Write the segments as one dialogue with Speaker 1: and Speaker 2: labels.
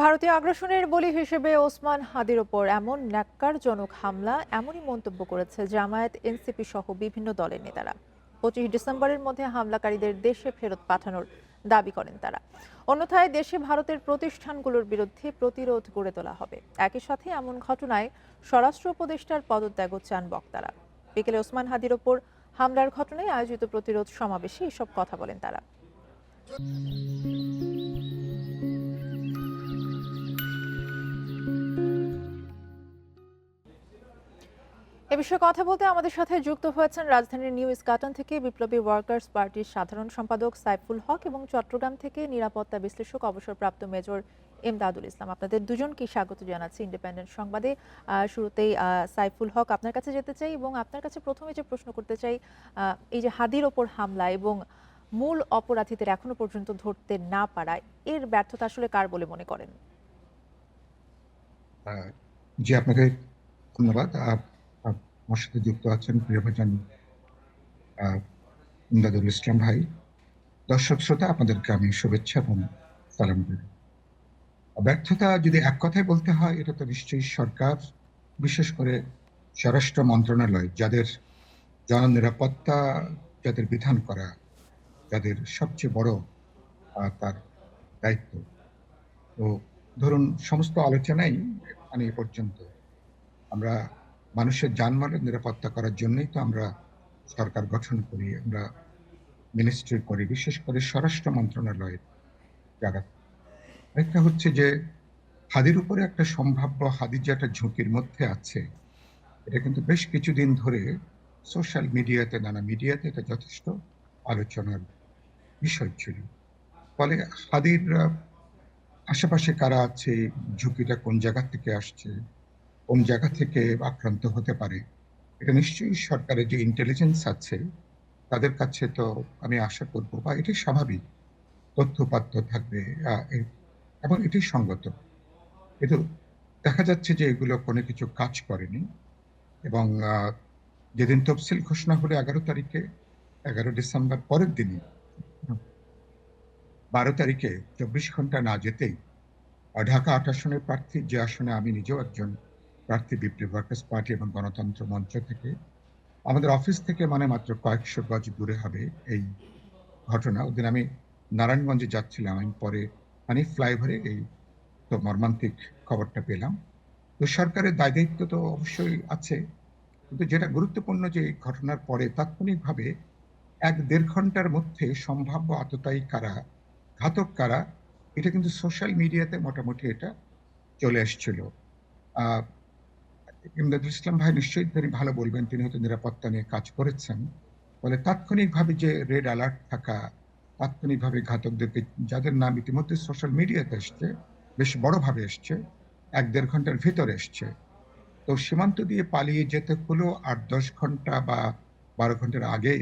Speaker 1: ভারতীয় আগ্রাসনের বলি হিসেবে ওসমান হাদির ওপর এমন ন্যাক্কারজনক হামলা এমনই মন্তব্য করেছে জামায়াত এনসিপি সহ বিভিন্ন দলের নেতারা। 25 ডিসেম্বরের মধ্যে হামলাকারীদের দেশে ফেরত পাঠানোর দাবি করেন তারা। অন্যথায় দেশে ভারতের প্রতিষ্ঠানগুলোর বিরুদ্ধে প্রতিরোধ গড়ে তোলা হবে। একই সাথে এমন ঘটনায় স্বরাষ্ট্র উপদেষ্টার পদত্যাগও চান বক্তারা। বিকেলে ওসমান হাদির ওপর হামলার ঘটনায় আয়োজিত প্রতিরোধ সমাবেশে এসব কথা বলেন তারা। এ বিষয়ে কথা বলতে আমাদের সাথে যুক্ত হয়েছেন রাজধানীর নিউ ইস্কাটন থেকে বিপ্লবী ওয়ার্কার্স পার্টির সাধারণ সম্পাদক সাইফুল হক এবং চট্টগ্রাম থেকে নিরাপত্তা বিশ্লেষক অবসরপ্রাপ্ত মেজর এমদাদুল ইসলাম। আপনাদের দুজনকে স্বাগত জানাচ্ছি ইন্ডিপেন্ডেন্ট সংবাদে। শুরুতেই সাইফুল হক আপনার কাছে যেতে চাই এবং আপনার কাছে প্রথমে যে প্রশ্ন করতে চাই, এই যে হাদির ওপর হামলা এবং মূল অপরাধীদের এখনো পর্যন্ত ধরতে না পারায় এর ব্যর্থতা আসলে কার বলে মনে করেন?
Speaker 2: জি, আপনাকে ধন্যবাদ। আমার সাথে যুক্ত আছেন প্রিয়ভাজন ইমদাদুল ইসলাম ভাই। দর্শক শ্রোতা, আপনাদেরকে আমি শুভেচ্ছা এবং সালাম দিই। ব্যর্থতা যদি এক কথায় বলতে হয়, এটা তো নিশ্চয়ই সরকার, বিশেষ করে স্বরাষ্ট্র মন্ত্রণালয়, যাদের জননিরাপত্তা, যাদের বিধান করা, যাদের সবচেয়ে বড় তার দায়িত্ব। তো ধরুন, সমস্ত আলোচনাই মানে এ পর্যন্ত আমরা মানুষের জানমালের নিরাপত্তা করার জন্যই তো আমরা সরকার গঠন করি, আমরা মিনিস্ট্রি করি, বিশেষ করে স্বরাষ্ট্র মন্ত্রণালয়ের জায়গা। একটা হচ্ছে যে হাদির উপরে একটা সম্ভাব্য হাদির যে একটা ঝুঁকির মধ্যে আছে, এটা কিন্তু বেশ কিছুদিন ধরে সোশ্যাল মিডিয়াতে, নানা মিডিয়াতে এটা যথেষ্ট আলোচনার বিষয় ছিল। ফলে হাদির আশেপাশে কারা আছে, ঝুঁকিটা কোন জায়গা থেকে আসছে, কোন জায়গা থেকে আক্রান্ত হতে পারে, এটা নিশ্চয়ই সরকারের যে ইন্টেলিজেন্স আছে তাদের কাছে তো আমি আশা করব, বা এটি স্বাভাবিক, তথ্যপাত্র থাকবে এবং এটি সঙ্গত। কিন্তু দেখা যাচ্ছে যে এগুলো কোনো কিছু কাজ করেনি। এবং যেদিন তফসিল ঘোষণা হলো 11 তারিখে, 11 ডিসেম্বর পরের দিনই 12 তারিখে 24 ঘন্টা না যেতেই ঢাকা ৮ আসনের প্রার্থী, যে আসনে আমি নিজেও একজন প্রার্থী বিপ্লবী ওয়ার্কার্স পার্টি এবং গণতন্ত্র মঞ্চ থেকে, আমাদের অফিস থেকে মানে মাত্র কয়েকশো গজ দূরে হবে এই ঘটনা। ওদিন আমি নারায়ণগঞ্জে যাচ্ছিলাম, আমি পরে মানে ফ্লাইওভারে এই তো মর্মান্তিক খবরটা পেলাম। তো সরকারের দায় দায়িত্ব তো অবশ্যই আছে, কিন্তু যেটা গুরুত্বপূর্ণ যে এই ঘটনার পরে তাৎক্ষণিকভাবে ১-১.৫ ঘন্টার মধ্যে সম্ভাব্য আততায়ী কারা, ঘাতক কারা, এটা কিন্তু সোশ্যাল মিডিয়াতে মোটামুটি এটা চলে এসেছিল। আহ ইমদাদুল ইসলাম ভাই নিশ্চয়ই তিনি ভালো বলবেন, তিনি হয়তো নিরাপত্তা নিয়ে কাজ করেছেন। ফলে তাৎক্ষণিকভাবে যে রেড অ্যালার্ট থাকা, তাৎক্ষণিকভাবে ঘাতকদেরকে, যাদের নাম ইতিমধ্যে সোশ্যাল মিডিয়াতে এসছে, বেশ বড়ভাবে এসছে, ১-১.৫ ঘন্টার ভিতরে এসছে। তো সীমান্ত দিয়ে পালিয়ে যেতে হলো ৮-১০ ঘন্টা বা ১২ ঘন্টার আগে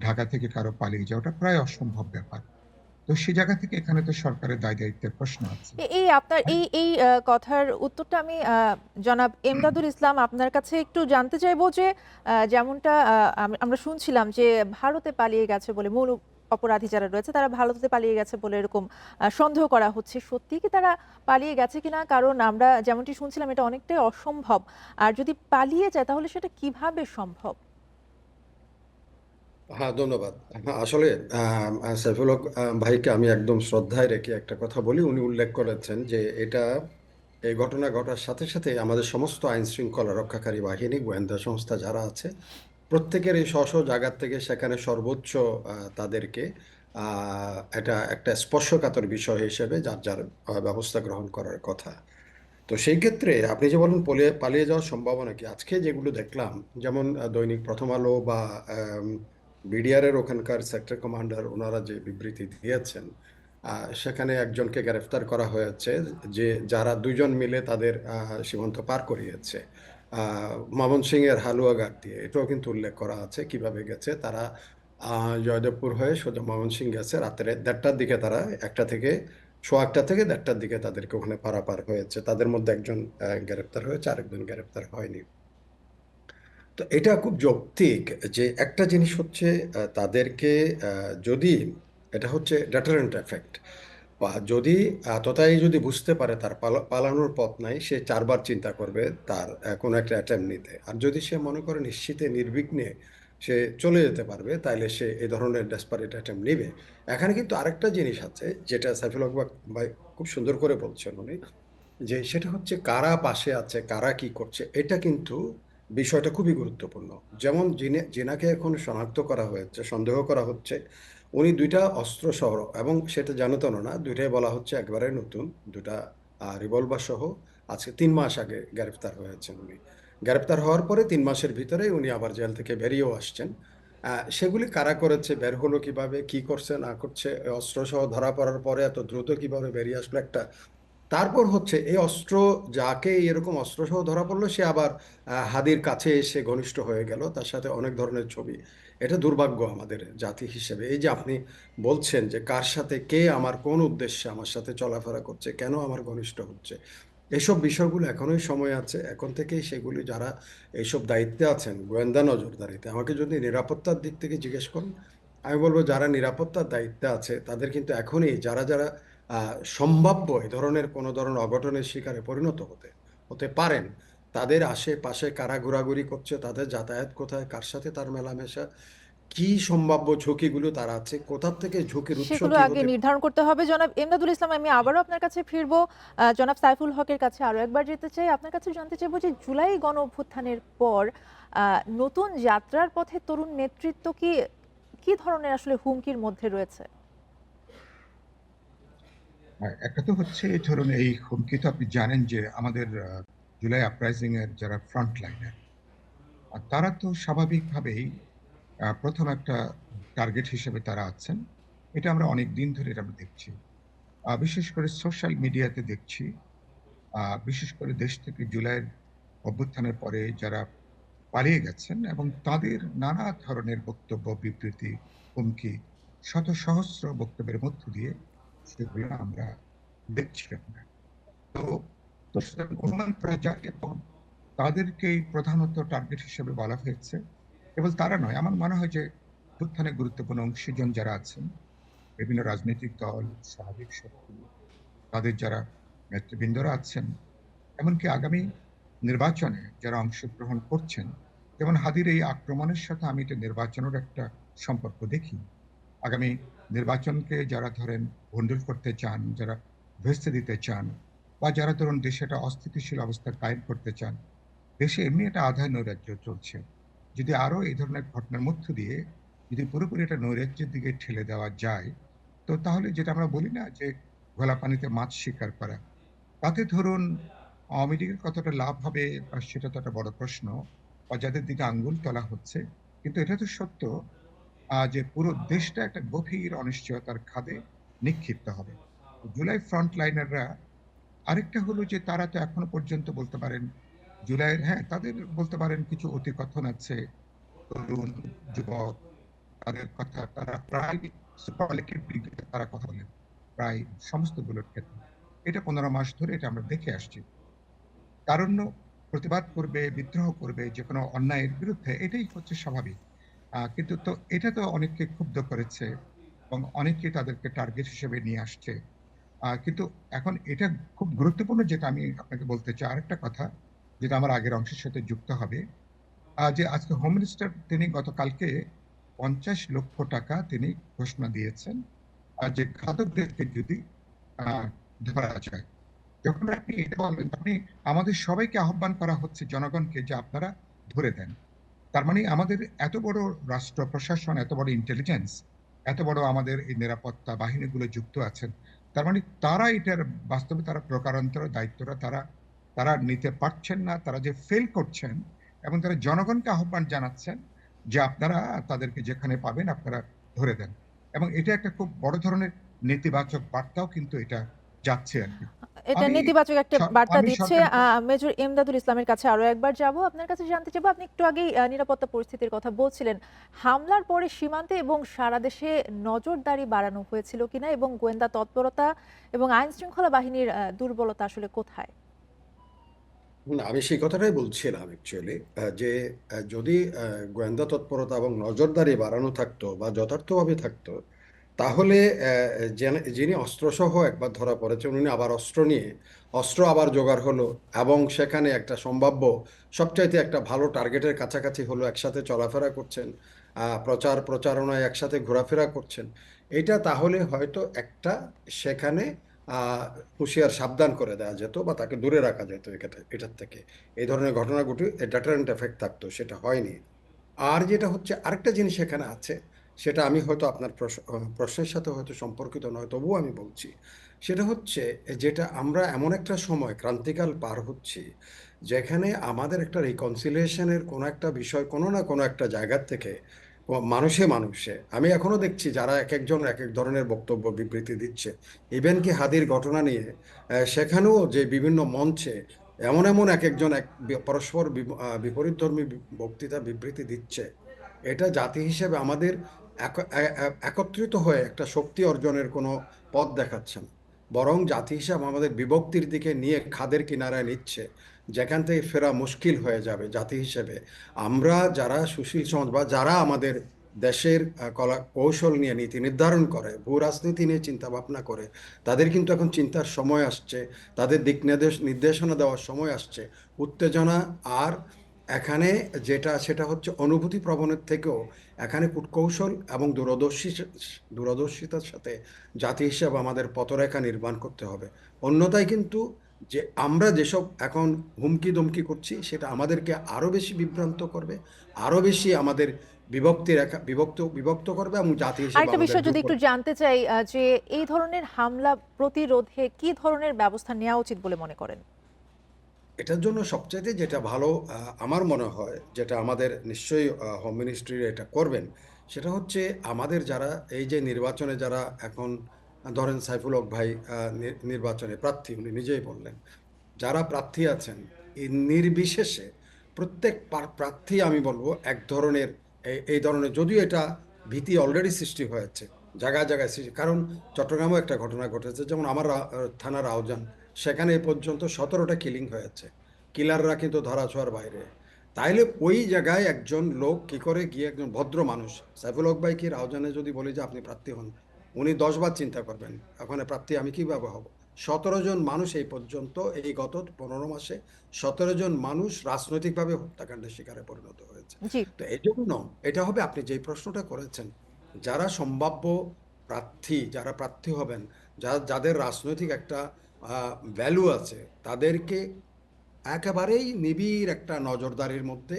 Speaker 2: ঢাকা থেকে কারো পালিয়ে যাওয়াটা প্রায় অসম্ভব ব্যাপার। তো সে জায়গা থেকে এখানে তো সরকারের দায় দায়িত্বের প্রশ্ন আছে।
Speaker 1: এই আপনার এই এই কথার উত্তরটা আমি জনাব এমদাদুল ইসলাম আপনার কাছে একটু জানতে চাইবো যে যেমনটা আমরা শুনছিলাম যে ভারতে পালিয়ে গেছে বলে মূল অপরাধী যারা রয়েছে তারা ভারতে পালিয়ে গেছে বলে এরকম সন্দেহ করা হচ্ছে। সত্যি কি তারা পালিয়ে গেছে কিনা? কারণ আমরা যেমনটি শুনছিলাম এটা অনেকটাই অসম্ভব। আর যদি পালিয়ে যায় তাহলে সেটা কিভাবে সম্ভব?
Speaker 3: হ্যাঁ, ধন্যবাদ। হ্যাঁ, আসলে সাইফুল হক ভাইকে আমি একদম শ্রদ্ধায় রেখে একটা কথা বলি। উনি উল্লেখ করেছেন যে এই ঘটনা ঘটার সাথে সাথে আমাদের সমস্ত আইন শৃঙ্খলা রক্ষাকারী বাহিনী, গোয়েন্দা সংস্থা যারা আছে, প্রত্যেকের এই স্ব স্ব জায়গা থেকে সেখানে সর্বোচ্চ তাদেরকে এটা একটা স্পর্শকাতর বিষয় হিসেবে যার যার ব্যবস্থা গ্রহণ করার কথা। তো সেই ক্ষেত্রে আপনি যে বলেন পালিয়ে যাওয়ার সম্ভাবনা কি, আজকে যেগুলো দেখলাম, যেমন দৈনিক প্রথম আলো বা বিডিআর এর ওখানকার সেক্টর কমান্ডার ওনারা যে বিবৃতি দিয়েছেন, সেখানে একজনকে গ্রেফতার করা হয়েছে, যে যারা দুজন মিলে তাদের সীমান্ত পার করিয়েছে ময়মনসিংহের হালুয়াঘাট দিয়ে। এটাও কিন্তু উল্লেখ করা আছে কিভাবে গেছে তারা। জয়দেবপুর হয়ে সোজা ময়মনসিংহ গেছে রাত্রে ১:৩০টার দিকে, তারা ১:১ থেকে ১:৩০টার দিকে তাদেরকে ওখানে পারাপার হয়েছে। তাদের মধ্যে একজন গ্রেপ্তার হয়েছে, আরেকজন গ্রেপ্তার হয়নি। তো এটা খুব যৌক্তিক যে একটা জিনিস হচ্ছে তাদেরকে যদি, এটা হচ্ছে ডেটারেন্ট এফেক্ট, যদি এতটাই যদি বুঝতে পারে তার পালানোর পথ নাই, সে 4বার চিন্তা করবে তার কোনো একটা অ্যাটেম্প নিতে। আর যদি সে মনে করে নিশ্চিতে নির্বিঘ্নে সে চলে যেতে পারবে, তাইলে সে এই ধরনের ডেসপারেট অ্যাটেম্প নিবে। এখানে কিন্তু আরেকটা জিনিস আছে, যেটা সাইফুল হক ভাই খুব সুন্দর করে বলছেন উনি, যে সেটা হচ্ছে কারা পাশে আছে, কারা কি করছে, এটা কিন্তু বিষয়টা খুবই গুরুত্বপূর্ণ। যেমন জিনাকে এখন শনাক্ত করা হয়েছে, সন্দেহ করা হচ্ছে, উনি 2টা অস্ত্র সহ, এবং সেটা জানতেন না, 2টাই বলা হচ্ছে একবারে নতুন, 2টা রিভলভার সহ আজকে 3 মাস আগে গ্রেফতার হয়েছেন উনি। গ্রেফতার হওয়ার পরে 3 মাসের ভিতরে উনি আবার জেল থেকে বেরিয়েও আসছেন। সেগুলি কারা করেছে, বের হলো কিভাবে, কি করছে না করছে, অস্ত্র সহ ধরা পড়ার পরে এত দ্রুত কিভাবে বেরিয়ে আসলো একটা, তারপর হচ্ছে এই অস্ত্র, যাকে এরকম অস্ত্র সহ ধরা পড়লো সে আবার হাদির কাছে এসে ঘনিষ্ঠ হয়ে গেল, তার সাথে অনেক ধরনের ছবি। এটা দুর্ভাগ্য আমাদের জাতি হিসেবে। এই যে আপনি বলছেন যে কার সাথে কে, আমার কোন উদ্দেশ্যে আমার সাথে চলাফেরা করছে, কেন আমার ঘনিষ্ঠ হচ্ছে, এসব বিষয়গুলো এখনোই সময় আছে। এখন থেকেই সেগুলি, যারা এইসব দায়িত্বে আছেন, গোয়েন্দা নজরদারিতে, আমাকে যদি নিরাপত্তার দিক থেকে জিজ্ঞেস করেন, আমি বলবো যারা নিরাপত্তার দায়িত্বে আছে তাদের কিন্তু এখনই, যারা যারা সম্ভাব্য এ ধরনের কোনো ধরনের অঘটনের শিকারে পরিণত হতে হতে পারেন, তাদের আশেপাশে কারা ঘোরাঘুরি করছে, তাদের যাতায়াত কোথায়, কার সাথে তার মেলামেশা, কি সম্ভাব্য ঝুঁকিগুলো তার আছে, কোথা থেকে ঝুঁকির উৎস
Speaker 1: সেগুলো
Speaker 3: কি
Speaker 1: আগে
Speaker 3: হতে।
Speaker 1: নির্ধারণ করতে হবে। জনাব এমদাদুল ইসলাম, আমি আবারও আপনার কাছে ফিরবো। জনাব সাইফুল হকের কাছে আরো একবার যেতে চাই। আপনার কাছে জানতে চাইবো যে জুলাই গণ অভ্যুত্থানের পর নতুন যাত্রার পথে তরুণ নেতৃত্ব কি কি ধরনের আসলে হুমকির মধ্যে রয়েছে?
Speaker 2: একটা তো হচ্ছে ধরুন এই হুমকি, তো আপনি জানেন যে আমাদের জুলাই আপরাইজিং এর যারা ফ্রন্ট লাইনার, তারা তো স্বাভাবিকভাবেই প্রথম একটা টার্গেট হিসেবে তারা আছেন। এটা আমরা অনেক দিন ধরে এটা আমরা দেখছি। বিশেষ করে সোশ্যাল মিডিয়াতে দেখছি। বিশেষ করে দেশ থেকে জুলাইয়ের অভ্যুত্থানের পরে যারা পালিয়ে গেছেন এবং তাদের নানা ধরনের বক্তব্য, বিবৃতি, হুমকি, শত সহস্র বক্তব্যের মধ্য দিয়ে সেগুলো আমরা দেখছিলাম না। তো তো সুতরাং অনুমান করা যায় এবং তাদেরকেই প্রধানত টার্গেট হিসেবে বলা হয়েছে। কেবল তারা নয়, আমার মনে হয় যে অভ্যুত্থানে গুরুত্বপূর্ণ অংশীজন যারা আছেন, বিভিন্ন রাজনৈতিক দল, স্বাভাবিক শক্তি, তাদের যারা নেতৃবৃন্দরা আছেন, এমনকি আগামী নির্বাচনে যারা অংশগ্রহণ করছেন, যেমন হাদির এই আক্রমণের সাথে আমি এটা নির্বাচনের একটা সম্পর্ক দেখি। আগামী নির্বাচনকে যারা ধরেন ভণ্ডুল করতে চান, যারা ভেস্তে দিতে চান, বা যারা ধরুন দেশে একটা অস্থিতিশীল অবস্থা কায়েম করতে চান, দেশে এমনি একটা আধার নৈরাজ্য চলছে, যদি আরো এই ধরনের ঘটনার মধ্য দিয়ে যদি পুরোপুরি একটা নৈরাজ্যের দিকে ঠেলে দেওয়া যায়, তো তাহলে যেটা আমরা বলি না যে ঘোলা পানিতে মাছ শিকার করা, তাতে ধরুন আওয়ামী লীগের কতটা লাভ হবে সেটা তো একটা বড় প্রশ্ন, বা যাদের দিকে আঙ্গুল তোলা হচ্ছে। কিন্তু এটা তো সত্য যে পুরো দেশটা একটা গভীর অনিশ্চয়তার খাদে নিক্ষিপ্ত হবে। জুলাই ফ্রন্ট লাইনাররা, আরেকটা হলো যে তারা তো এখনো পর্যন্ত বলতে পারেন জুলাইয়ের, হ্যাঁ তাদের বলতে পারেন কিছু অতিকথন আছে, তরুণ, যুবক, তাদের কথা তারা প্রায় সুপারলেটিভ ডিগ্রিতে তারা কথা বলেন প্রায় সমস্তগুলোর ক্ষেত্রে। এটা 15 মাস ধরে এটা আমরা দেখে আসছি। তারুণ্য প্রতিবাদ করবে, বিদ্রোহ করবে যে কোনো অন্যায়ের বিরুদ্ধে, এটাই হচ্ছে স্বাভাবিক। কিন্তু তো এটা তো অনেককে ক্ষুব্ধ করেছে এবং অনেকে তাদেরকে টার্গেট হিসেবে নিয়ে আসছে। কিন্তু এখন এটা খুব গুরুত্বপূর্ণ, যেটা আমি আপনাকে বলতে চাই আরেকটা কথা, যেটা আমার আগের অংশের সাথে যুক্ত হবে। যে আজকে হোম মিনিস্টার তিনি গতকালকে 50 লক্ষ টাকা তিনি ঘোষণা দিয়েছেন যে ঘাতকদেরকে যদি ধরা যায়। যখন আপনি এটা বলবেন, আপনি আমাদের সবাইকে আহ্বান করা হচ্ছে, জনগণকে, যে আপনারা ধরে দেন। তার মানে আমাদের এত বড় রাষ্ট্র প্রশাসন, এত বড় ইন্টেলিজেন্স, এত বড় আমাদের এই নিরাপত্তা বাহিনীগুলো যুক্ত আছেন, তার মানে তারা এটার বাস্তবে তারা প্রকারান্তর দায়িত্বটা তারা তারা নিতে পারছেন না, তারা যে ফেল করছেন, এবং তারা জনগণকে আহ্বান জানাচ্ছেন যে আপনারা তাদেরকে যেখানে পাবেন আপনারা ধরে দেন। এবং এটা একটা খুব বড় ধরনের নেতিবাচক বার্তাও কিন্তু এটা যাচ্ছে আর কি।
Speaker 1: এটা
Speaker 2: আমি
Speaker 1: নেতিবাচক একটা বার্তা
Speaker 2: আমি
Speaker 1: দিচ্ছে।
Speaker 2: সরকারকে
Speaker 1: মেজর এমদাদুল ইসলামের কাছে আরো একবার যাব। আপনার কাছে জানতে চাইবো, আপনি একটু আগেই নিরাপত্তা পরিস্থিতির কথা বলছিলেন। হামলার পরে সীমান্তে এবং সারা দেশে নজরদারি বাড়ানো হয়েছিল কিনা, এবং গোয়েন্দা তৎপরতা এবং আইন শৃঙ্খলা বাহিনীর দুর্বলতা আসলে কোথায়?
Speaker 3: না, আমি সেই কথাটাই বলছিলাম অ্যাকচুয়ালি, যে যদি গোয়েন্দা তৎপরতা এবং নজরদারি বাড়ানো থাকতো বা যথার্থভাবে থাকতো, তাহলে যিনি অস্ত্রসহ একবার ধরা পড়েছেন উনি আবার অস্ত্র আবার জোগাড় হলো, এবং সেখানে একটা সম্ভাব্য সবচাইতে একটা ভালো টার্গেটের কাছাকাছি হলো, একসাথে চলাফেরা করছেন, প্রচারণায় একসাথে ঘোরাফেরা করছেন। এটা তাহলে হয়তো একটা সেখানে হুঁশিয়ার সাবধান করে দেওয়া যেত বা তাকে দূরে রাখা যেত এটার থেকে। এই ধরনের ঘটনা ঘটে ডেটারেন্ট এফেক্ট থাকতো, সেটা হয়নি। আর যেটা হচ্ছে আরেকটা জিনিস এখানে আছে, সেটা আমি হয়তো আপনার প্রশ্নের সাথে হয়তো সম্পর্কিত নয়, তবুও আমি বলছি। সেটা হচ্ছে যেটা আমরা এমন একটা সময় ক্রান্তিকাল পার হচ্ছি, যেখানে আমাদের একটা রিকনসিলিয়েশনের কোনো একটা বিষয় কোনো না কোনো একটা জায়গার থেকে মানুষে আমি এখনো দেখছি যারা এক একজন এক এক ধরনের বক্তব্য বিবৃতি দিচ্ছে। ইভেন কি হাদির ঘটনা নিয়ে সেখানেও যে বিভিন্ন মঞ্চে এমন এমন এক একজন পরস্পর বিপরীতধর্মী বক্তৃতা বিবৃতি দিচ্ছে। এটা জাতি হিসেবে আমাদের একত্রিত হয়ে একটা শক্তি অর্জনের কোনো পথ দেখাচ্ছে না, বরং জাতি হিসাবে আমাদের বিভক্তির দিকে নিয়ে খাদের কিনারায় নিচ্ছে, যেখান থেকে ফেরা মুশকিল হয়ে যাবে জাতি হিসেবে। আমরা যারা সুশীল সমাজ বা যারা আমাদের দেশের কলা কৌশল নিয়ে নীতি নির্ধারণ করে, ভূ রাজনীতি নিয়ে চিন্তা ভাবনা করে, তাদের কিন্তু এখন চিন্তার সময় আসছে, তাদের দিক নির্দেশনা দেওয়ার সময় আসছে। উত্তেজনা আর এখানে সেটা হচ্ছে অনুভূতি প্রবণের থেকেও এখানে কূটকৌশল এবং দূরদর্শিতার সাথে জাতি হিসাবে আমাদের পথরেখা নির্মাণ করতে হবে। অন্যথায় কিন্তু যে আমরা যেসব এখন হুমকি দমকি করছি, সেটা আমাদেরকে আরো বেশি বিভ্রান্ত করবে, আরো বেশি আমাদের বিভক্ত করবে, এবং জাতি হিসেবে
Speaker 1: আরেকটা
Speaker 3: আমাদের
Speaker 1: বিষয় যদি একটু জানতে চাই, যে এই ধরনের হামলা প্রতিরোধে কি ধরনের ব্যবস্থা নেওয়া উচিত বলে মনে করেন?
Speaker 3: এটার জন্য সবচাইতে যেটা ভালো আমার মনে হয়, যেটা আমাদের নিশ্চয়ই হোম মিনিস্ট্রি এটা করবেন, সেটা হচ্ছে আমাদের যারা এই যে নির্বাচনে যারা এখন ধরেন সাইফুল হক ভাই নির্বাচনে প্রার্থী, উনি নিজেই বললেন, যারা প্রার্থী আছেন এই নির্বিশেষে প্রত্যেক প্রার্থী আমি বলবো এক ধরনের এই ধরনের, যদিও এটা ভীতি অলরেডি সৃষ্টি হয়েছে জায়গায় জায়গায় সৃষ্টি, কারণ চট্টগ্রামেও একটা ঘটনা ঘটেছে, যেমন আমার থানার আহ্বান, সেখানে এ পর্যন্ত 17টা কিলিং হয়েছে, কিলাররা কিন্তু ধরাছোঁয়ার বাইরে। তাইলে ওই জায়গায় একজন লোক কি করে গিয়ে, একজন ভদ্র মানুষ, সাইফুল হক ভাই কি রাউজানে যদি বলি যে আপনি প্রার্থী হন, উনি 10 বার চিন্তা করবেন ওখানে প্রার্থী আমি কিভাবে হব। 17 জন মানুষ এই পর্যন্ত, এই গত 15 মাসে 17 জন মানুষ রাজনৈতিকভাবে হত্যাকাণ্ডের শিকারে পরিণত হয়েছে।
Speaker 1: জি।
Speaker 3: তো এই জন্য এটা হবে, আপনি যে প্রশ্নটা করেছেন, যারা সম্ভাব্য প্রার্থী, যারা প্রার্থী হবেন, যাদের রাজনৈতিক একটা ভ্যালু আছে, তাদেরকে একেবারেই নিবিড় একটা নজরদারির মধ্যে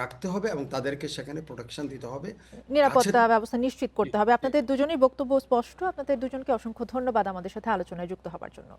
Speaker 3: রাখতে হবে, এবং তাদেরকে সেখানে প্রোটেকশন দিতে হবে। কাছে
Speaker 1: নিরাপত্তা ব্যবস্থা নিশ্চিত করতে হবে। আপনাদের দুজনেই বক্তব্য স্পষ্ট। আপনাদের দুজনকে অসংখ্য ধন্যবাদ আমাদের সাথে আলোচনায় যুক্ত হবার জন্য।